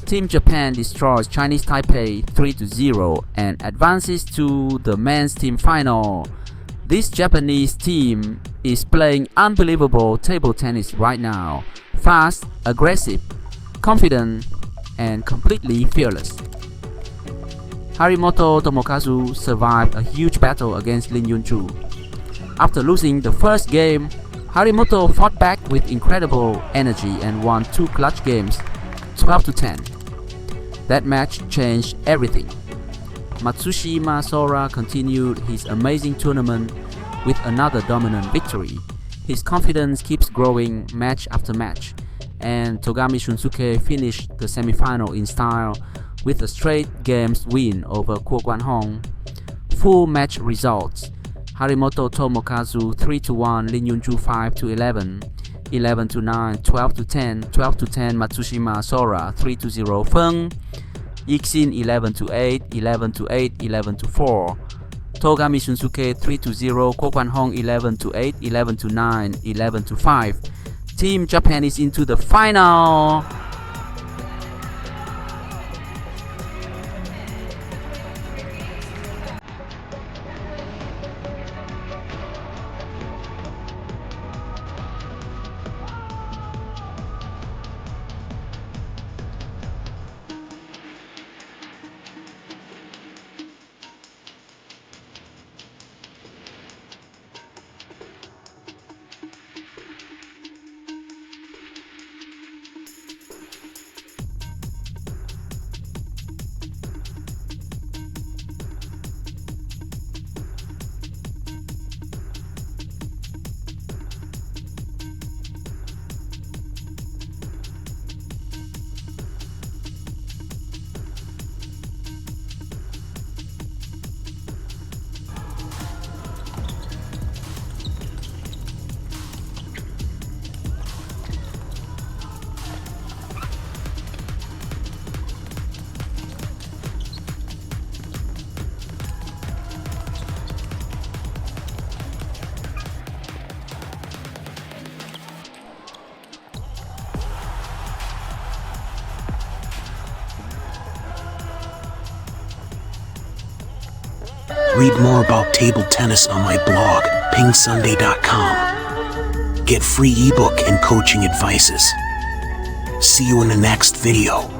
Team Japan destroys Chinese Taipei 3-0 and advances to the men's team final. This Japanese team is playing unbelievable table tennis right now. Fast, aggressive, confident, and completely fearless. Harimoto Tomokazu survived a huge battle against Li Wujun. After losing the first game, Harimoto fought back with incredible energy and won 2 clutch games, 12-10. That match changed everything. Matsushima Sora continued his amazing tournament with another dominant victory. His confidence keeps growing match after match, and Togami Shunsuke finished the semi-final in style with a straight games win over Kuo Guanhong. Full match results: Harimoto Tomokazu 3-1, Li Wujun 5-11, 11-9, 12-10, 12-10 Matsushima Sora 3-0 Feng, Yixin 11-8, 11-8, 11-4, Togami Shunsuke 3-0, Kuo Guanhong 11-8, 11-9, 11-5. Team Japan is into the final. Read more about table tennis on my blog, PingSunday.com. Get free ebook and coaching advices. See you in the next video.